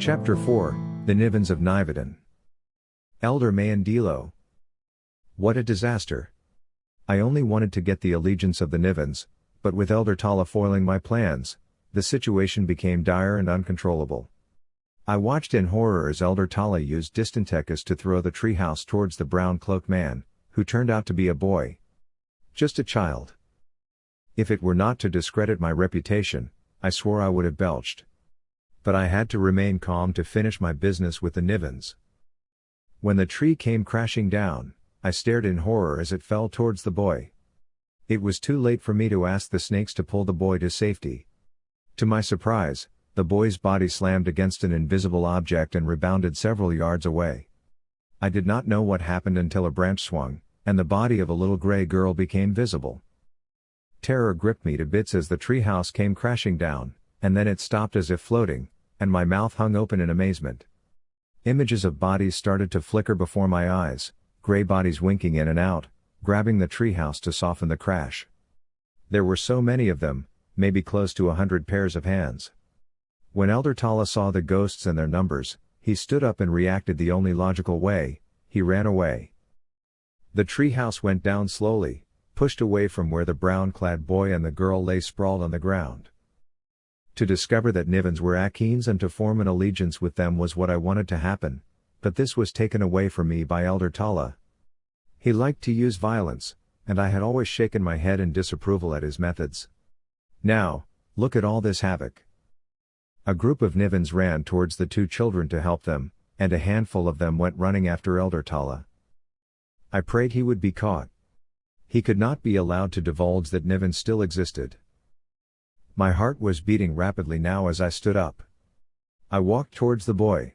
Chapter 4, The Nivens of Niveden. Elder Mahen Dilo. What a disaster. I only wanted to get the allegiance of the Nivens, but with Elder Tala foiling my plans, the situation became dire and uncontrollable. I watched in horror as Elder Tala used Distantekus to throw the treehouse towards the brown-cloaked man, who turned out to be a boy. Just a child. If it were not to discredit my reputation, I swore I would have belched. But I had to remain calm to finish my business with the Nivens. When the tree came crashing down, I stared in horror as it fell towards the boy. It was too late for me to ask the snakes to pull the boy to safety. To my surprise, the boy's body slammed against an invisible object and rebounded several yards away. I did not know what happened until a branch swung, and the body of a little gray girl became visible. Terror gripped me to bits as the treehouse came crashing down, and then it stopped as if floating, and my mouth hung open in amazement. Images of bodies started to flicker before my eyes, gray bodies winking in and out, grabbing the treehouse to soften the crash. There were so many of them, maybe close to 100 pairs of hands. When Elder Tala saw the ghosts and their numbers, he stood up and reacted the only logical way: he ran away. The treehouse went down slowly, pushed away from where the brown-clad boy and the girl lay sprawled on the ground. To discover that Nivens were Akeans and to form an allegiance with them was what I wanted to happen, but this was taken away from me by Elder Tala. He liked to use violence, and I had always shaken my head in disapproval at his methods. Now, look at all this havoc. A group of Nivens ran towards the two children to help them, and a handful of them went running after Elder Tala. I prayed he would be caught. He could not be allowed to divulge that Nivens still existed. My heart was beating rapidly now as I stood up. I walked towards the boy.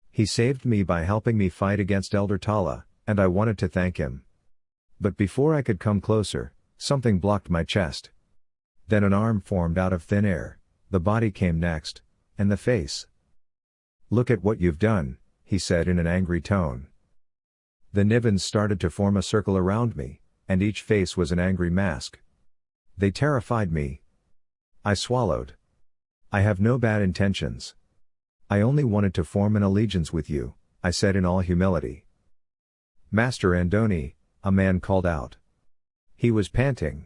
He saved me by helping me fight against Elder Tala, and I wanted to thank him. But before I could come closer, something blocked my chest. Then an arm formed out of thin air, the body came next, and the face. "Look at what you've done," he said in an angry tone. The Nivens started to form a circle around me, and each face was an angry mask. They terrified me. I swallowed. "I have no bad intentions. I only wanted to form an allegiance with you," I said in all humility. "Master Andoni," a man called out. He was panting.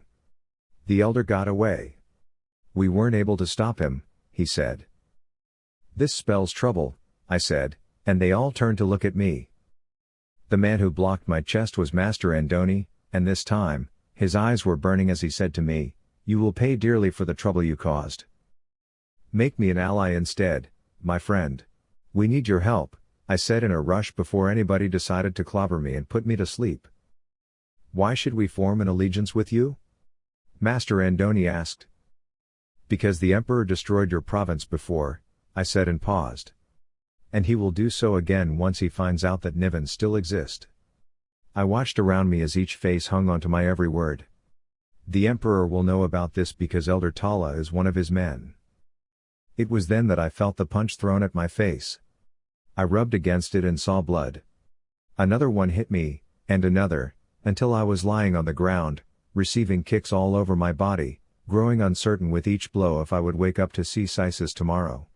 "The elder got away. We weren't able to stop him," he said. "This spells trouble," I said, and they all turned to look at me. The man who blocked my chest was Master Andoni, and this time, his eyes were burning as he said to me, "You will pay dearly for the trouble you caused. Make me an ally instead, my friend. We need your help," I said in a rush before anybody decided to clobber me and put me to sleep. "Why should we form an allegiance with you?" Master Andoni asked. "Because the Emperor destroyed your province before," I said and paused. "And he will do so again once he finds out that Nivens still exist." I watched around me as each face hung onto my every word. "The Emperor will know about this because Elder Tala is one of his men." It was then that I felt the punch thrown at my face. I rubbed against it and saw blood. Another one hit me, and another, until I was lying on the ground, receiving kicks all over my body, growing uncertain with each blow if I would wake up to see Sysis tomorrow.